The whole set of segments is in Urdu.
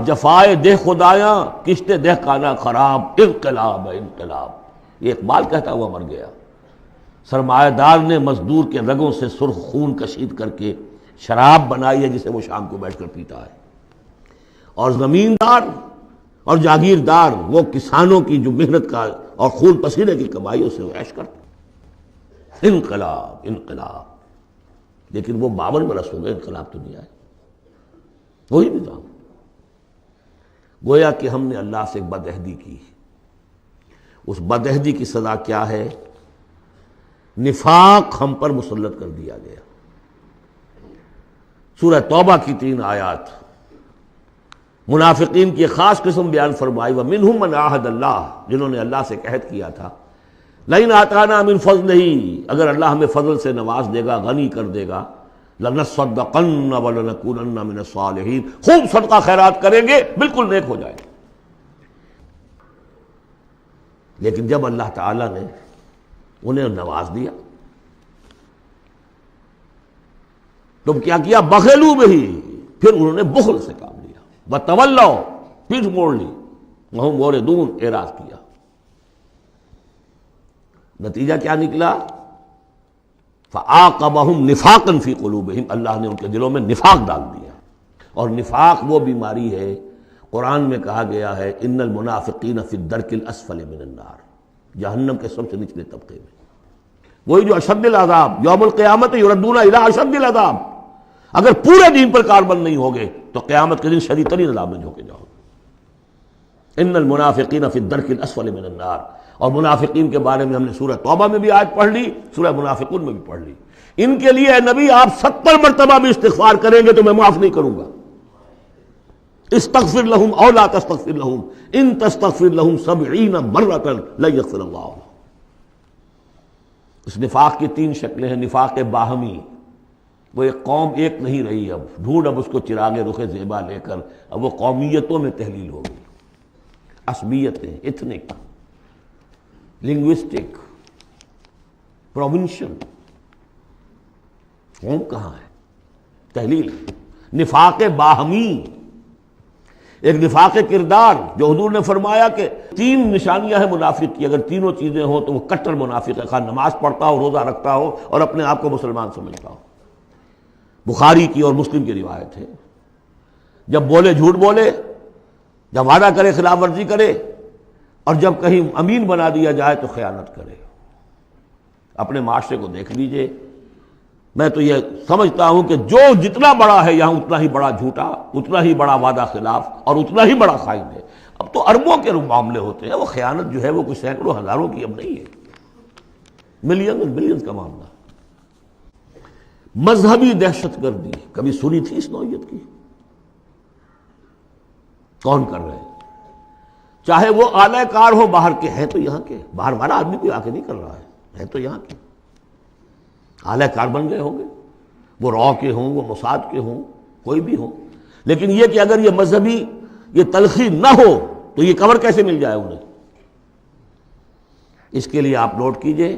جفائے دہ خدایاں کشتے دہ کانا خراب، انقلاب ہے انقلاب. یہ اقبال کہتا ہوا مر گیا. سرمایہ دار نے مزدور کے رگوں سے سرخ خون کشید کر کے شراب بنائی ہے جسے وہ شام کو بیٹھ کر پیتا ہے، اور زمیندار اور جاگیردار وہ کسانوں کی جو محنت کا اور خون پسینے کی کمائیوں سے عیش کرتے. انقلاب انقلاب. لیکن وہ 52 برس ہو گئے انقلاب تو نہیں آئے. وہی نظام. گویا کہ ہم نے اللہ سے ایک بدعہدی کی. اس بدعہدی کی سزا کیا ہے؟ نفاق ہم پر مسلط کر دیا گیا. سورہ توبہ کی 3 آیات منافقین کی ایک خاص قسم بیان فرمائی. وَمِنْهُمْ مَنْ عَاهَدَ اللَّهُ، جنہوں نے اللہ سے عہد کیا تھا لَئِنْ آتَانَا مِنْ فَضْلِهِ، اگر اللہ ہمیں فضل سے نواز دے گا، غنی کر دے گا، لَنَصَّدَّقَنَّ وَلَنَكُونَنَّ مِنَ الصَّالِحِينَ، خوب صدقہ خیرات کریں گے، بالکل نیک ہو جائیں گے. لیکن جب اللہ تعالیٰ نے انہیں نواز دیا تو کیا کیا؟ بخلوا بہ، پھر انہوں نے بخل سے کام لیا. وتولوا، پیٹھ موڑ لی. وہم موردون، اعراض کیا. نتیجہ کیا نکلا؟ فعاقبہم نفاقا فی قلوبہم، اللہ نے ان کے دلوں میں نفاق ڈال دیا. اور نفاق وہ بیماری ہے، قرآن میں کہا گیا ہے ان المنافقین فی الدرک الاسفل من النار، جہنم کے سب سے نچلے طبقے میں. وہی جو اشد العذاب، یوم القیامت یردون الی اشد العذاب. اگر پورے دین پر کاربند نہیں ہوگے تو قیامت کے دن شدید ترین عذاب میں جھونکے جاؤ گے. ان المنافقین فی الدرک الاسفل من النار. اور منافقین کے بارے میں ہم نے سورہ توبہ میں بھی آیت پڑھ لی، سورہ منافقون میں بھی پڑھ لی. ان کے لیے اے نبی آپ 70 مرتبہ بھی استغفار کریں گے تو میں معاف نہیں کروں گا. استغفر لهم او لا تستغفر لهم ان تستغفر لهم 70 مرة لن يغفر اللہ لهم. اس نفاق کی 3 شکلیں ہیں. نفاق باہمی، وہ ایک قوم ایک نہیں رہی، اب ڈھونڈ اب اس کو چراغ رخ زیبا لے کر اب وہ قومیتوں میں تحلیل ہو گئی. عصبیتیں، ایتھنک، لنگوسٹک، پروونشل. قوم کہاں ہے؟ تحلیل. نفاق باہمی، ایک نفاق کردار جو حضور نے فرمایا کہ 3 نشانیاں ہیں منافق کی، اگر تینوں چیزیں ہوں تو وہ کٹر منافق ہے، خواہ نماز پڑھتا ہو، روزہ رکھتا ہو اور اپنے آپ کو مسلمان سمجھتا ہو. بخاری کی اور مسلم کی روایت ہے. جب بولے جھوٹ بولے، جب وعدہ کرے خلاف ورزی کرے، اور جب کہیں امین بنا دیا جائے تو خیانت کرے. اپنے معاشرے کو دیکھ لیجئے. میں تو یہ سمجھتا ہوں کہ جو جتنا بڑا ہے یہاں اتنا ہی بڑا جھوٹا، اتنا ہی بڑا وعدہ خلاف اور اتنا ہی بڑا خائن ہے. اب تو اربوں کے معاملے ہوتے ہیں. وہ خیانت جو ہے وہ کوئی سینکڑوں ہزاروں کی اب نہیں ہے، ملین اور بلین کا معاملہ. مذہبی دہشت گردی کبھی سنی تھی اس نوعیت کی؟ کون کر رہے ہیں؟ چاہے وہ اعلی کار ہو باہر کے، ہیں تو یہاں کے، باہر والا آدمی کوئی آ کے نہیں کر رہا ہے تو یہاں کے اعلی کار بن گئے ہوں گے. وہ را کے ہوں، وہ موساد کے ہوں، کوئی بھی ہوں. لیکن یہ کہ اگر یہ مذہبی یہ تلخی نہ ہو تو یہ کور کیسے مل جائے انہیں؟ اس کے لیے آپ نوٹ کیجئے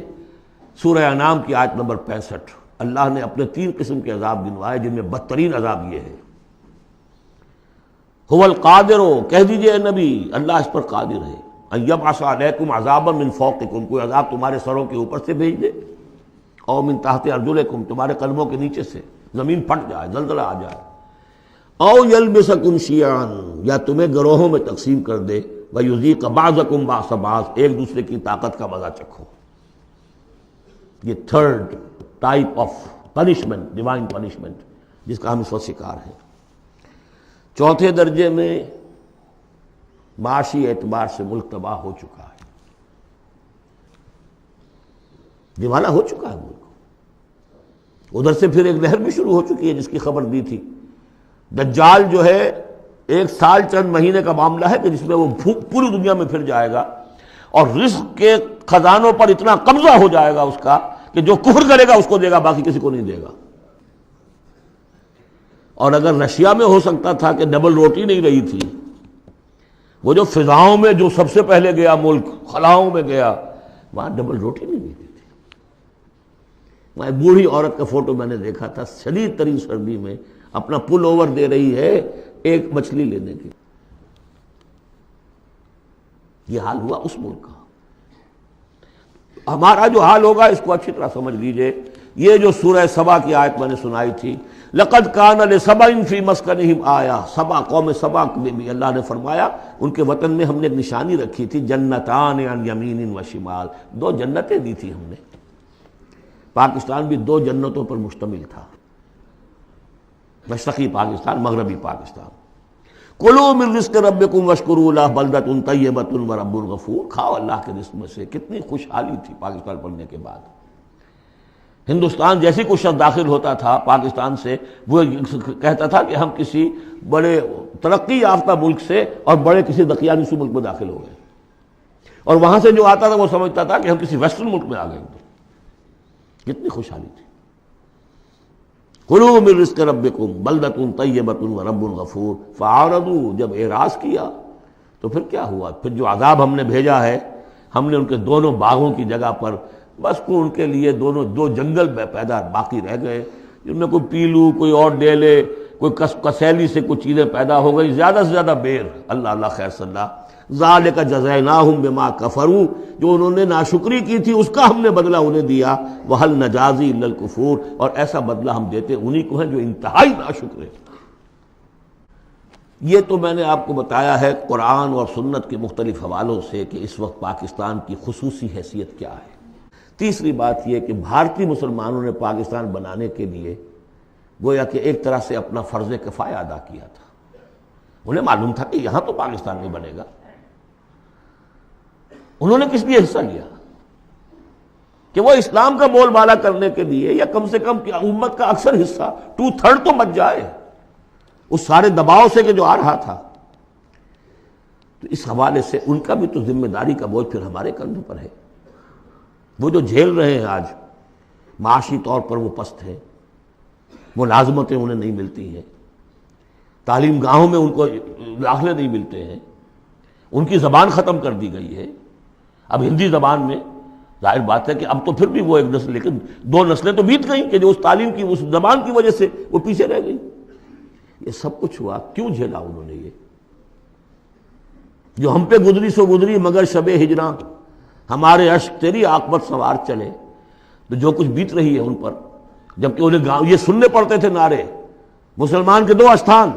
سورہ انعام کی آیت نمبر 65. اللہ نے اپنے 3 قسم کے عذاب گنوائے، جن میں بدترین عذاب یہ ہے. هو القادر، کہہ دیجئے اے نبی اللہ اس پر قادر ہے. ان یبعث علیکم عذابا من فوقکم، کوئی عذاب تمہارے سروں کے اوپر سے بھیج دے، او من تحت ارجلکم، تمہارے قدموں کے نیچے سے زمین پھٹ جائے، زلزلہ آ جائے. او یلبسکم شیعا، یا تمہیں گروہوں میں تقسیم کر دے. ویذیق بعضکم بعض بعض، ایک دوسرے کی طاقت کا مزہ چکھو. یہ 3rd type of punishment, divine punishment, جس کا ہم اس وقت شکار ہیں. 4تھے درجے میں معاشی اعتبار سے ملک تباہ ہو چکا ہے، دیوانہ ہو چکا ہے ملک. ادھر سے پھر ایک لہر بھی شروع ہو چکی ہے جس کی خبر دی تھی. دجال جو ہے 1 سال چند مہینے کا معاملہ ہے کہ جس میں وہ پوری دنیا میں پھر جائے گا اور رزق کے خزانوں پر اتنا قبضہ ہو جائے گا اس کا کہ جو کفر کرے گا اس کو دے گا، باقی کسی کو نہیں دے گا. اور اگر رشیا میں ہو سکتا تھا کہ ڈبل روٹی نہیں رہی تھی، وہ جو فضاؤں میں جو سب سے پہلے گیا ملک، خلاؤں میں گیا، وہاں ڈبل روٹی نہیں ملتی تھی. وہاں بوڑھی عورت کا فوٹو میں نے دیکھا تھا، شدید ترین سردی میں اپنا پل اوور دے رہی ہے ایک مچھلی لینے کی. یہ حال ہوا اس ملک کا. ہمارا جو حال ہوگا اس کو اچھی طرح سمجھ لیجئے. یہ جو سورہ سبا کی آیت میں نے سنائی تھی، لقد کان لسبأ فی مسکنہم آیہ، سبا قوم سبا میں بھی اللہ نے فرمایا ان کے وطن میں ہم نے ایک نشانی رکھی تھی، جنتان عن یمین و شمال، دو جنتیں دی تھی ہم نے. پاکستان بھی دو جنتوں پر مشتمل تھا، مشرقی پاکستان، مغربی پاکستان. کلوا من رزق ربکم واشکروا لہ بلدۃ طیبۃ ورب غفور. کھاؤ اللہ کے رزق میں سے. کتنی خوشحالی تھی پاکستان بننے کے بعد. ہندوستان جیسی کوئی شخص داخل ہوتا تھا پاکستان سے، وہ کہتا تھا کہ ہم کسی بڑے ترقی یافتہ ملک سے اور بڑے کسی دقیانوسی ملک میں داخل ہو گئے، اور وہاں سے جو آتا تھا وہ سمجھتا تھا کہ ہم کسی ویسٹرن ملک میں آ گئے. کتنی خوشحالی تھی. کلوا من رزق ربکم بلدۃ طیبۃ ورب غفور. فاعرضوا، جب اعراض کیا تو پھر کیا ہوا؟ پھر جو عذاب ہم نے بھیجا ہے، ہم نے ان کے دونوں باغوں کی جگہ پر بس کو ان کے لیے دو جنگل پیدا باقی رہ گئے، جن میں کوئی پیلو، کوئی اور ڈیلے، کوئی کسیلی سے کچھ چیزیں پیدا ہو گئی، زیادہ سے زیادہ بیر. اللہ اللہ خیر صلی اللہ. ذالک جزیناہم بما کفروا، جو انہوں نے ناشکری کی تھی اس کا ہم نے بدلہ انہیں دیا. وہل نجازی الا الکفور، اور ایسا بدلہ ہم دیتے انہی کو ہیں جو انتہائی ناشکر ہیں. یہ تو میں نے آپ کو بتایا ہے قرآن اور سنت کے مختلف حوالوں سے کہ اس وقت پاکستان کی خصوصی حیثیت کیا ہے. تیسری بات یہ کہ بھارتی مسلمانوں نے پاکستان بنانے کے لیے گویا کہ ایک طرح سے اپنا فرض کفایہ ادا کیا تھا. انہیں معلوم تھا کہ یہاں تو پاکستان نہیں بنے گا. انہوں نے کس لیے حصہ لیا؟ کہ وہ اسلام کا بول بالا کرنے کے لیے، یا کم سے کم امت کا اکثر حصہ 2/3 تو بچ جائے اس سارے دباؤ سے کہ جو آ رہا تھا. تو اس حوالے سے ان کا بھی تو ذمہ داری کا بوجھ پھر ہمارے کندھوں پر ہے. وہ جو جھیل رہے ہیں آج، معاشی طور پر وہ پست ہیں، ملازمتیں انہیں نہیں ملتی ہیں، تعلیم گاہوں میں ان کو داخلے نہیں ملتے ہیں، ان کی زبان ختم کر دی گئی ہے. اب ہندی زبان میں ظاہر بات ہے کہ اب تو پھر بھی وہ ایک نسل، لیکن 2 نسلیں تو بیت گئیں کہ جو اس تعلیم کی، اس زبان کی وجہ سے وہ پیچھے رہ گئی. یہ سب کچھ ہوا، کیوں جھیلا انہوں نے؟ یہ جو ہم پہ گزری سو گزری مگر شب ہجراں، ہمارے اشک تیری عاقبت سوار چلے. تو جو کچھ بیت رہی ہے ان پر، جبکہ انہیں یہ سننے پڑتے تھے نعرے، مسلمان کے 2 استھان،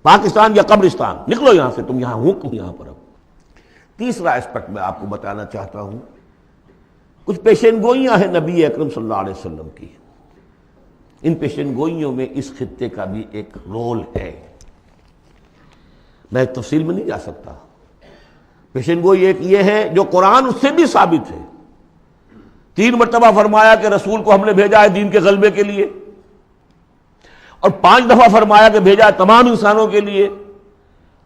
پاکستان یا قبرستان، نکلو یہاں سے، تم یہاں ہو یہاں پر. اب تیسرا اسپیکٹ میں آپ کو بتانا چاہتا ہوں. کچھ پیشین گوئیاں ہیں نبی اکرم صلی اللہ علیہ وسلم کی. ان پیشین گوئیوں میں اس خطے کا بھی ایک رول ہے. میں تفصیل میں نہیں جا سکتا. پیشین گوئی ایک یہ ہے جو قرآن اس سے بھی ثابت ہے. 3 مرتبہ فرمایا کہ رسول کو ہم نے بھیجا ہے دین کے غلبے کے لیے، اور 5 دفعہ فرمایا کہ بھیجا ہے تمام انسانوں کے لیے.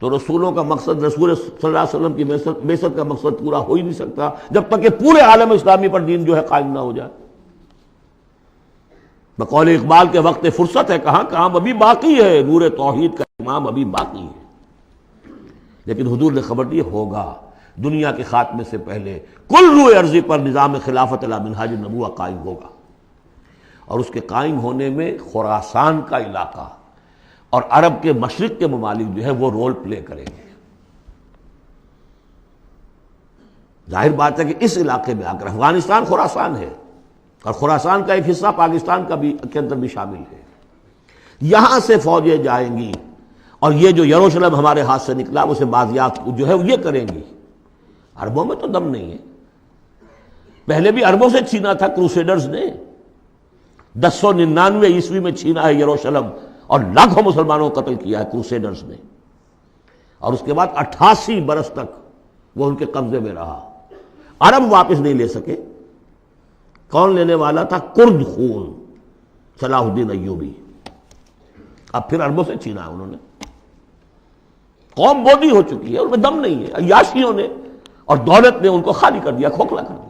تو رسولوں کا مقصد، رسول صلی اللہ علیہ وسلم کی بعثت کا مقصد پورا ہو ہی نہیں سکتا جب تک کہ پورے عالم اسلامی پر دین جو ہے قائم نہ ہو جائے. بقول اقبال کے وقت فرصت ہے کہاں، کام ابھی باقی ہے، نور توحید کا امام ابھی باقی ہے. لیکن حضور نے خبر دی ہوگا. دنیا کے خاتمے سے پہلے کل روئے ارضی پر نظام خلافت علی منہاج النبوہ قائم ہوگا، اور اس کے قائم ہونے میں خراسان کا علاقہ اور عرب کے مشرق کے ممالک جو ہے وہ رول پلے کریں گے. ظاہر بات ہے کہ اس علاقے میں آ کر افغانستان خراسان ہے، اور خراسان کا ایک حصہ پاکستان کا بھی کے اندر بھی شامل ہے. یہاں سے فوجیں جائیں گی، اور یہ جو یروشلم ہمارے ہاتھ سے نکلا اسے بازیافت جو ہے یہ کریں گی. عربوں میں تو دم نہیں ہے. پہلے بھی عربوں سے چھینا تھا کروسیڈرز نے. 1099 عیسوی میں چھینا ہے یروشلم، اور لاکھوں مسلمانوں کو قتل کیا ہے کروسیڈرز نے. اور اس کے بعد 88 برس تک وہ ان کے قبضے میں رہا. عرب واپس نہیں لے سکے. کون لینے والا تھا؟ کرد خون، صلاح الدین ایوبی. اب پھر عربوں سے چھینا ہے انہوں نے. قوم بودی ہو چکی ہے، ان میں دم نہیں ہے. عیاشیوں نے اور دولت نے ان کو خالی کر دیا، کھوکھلا کر دیا.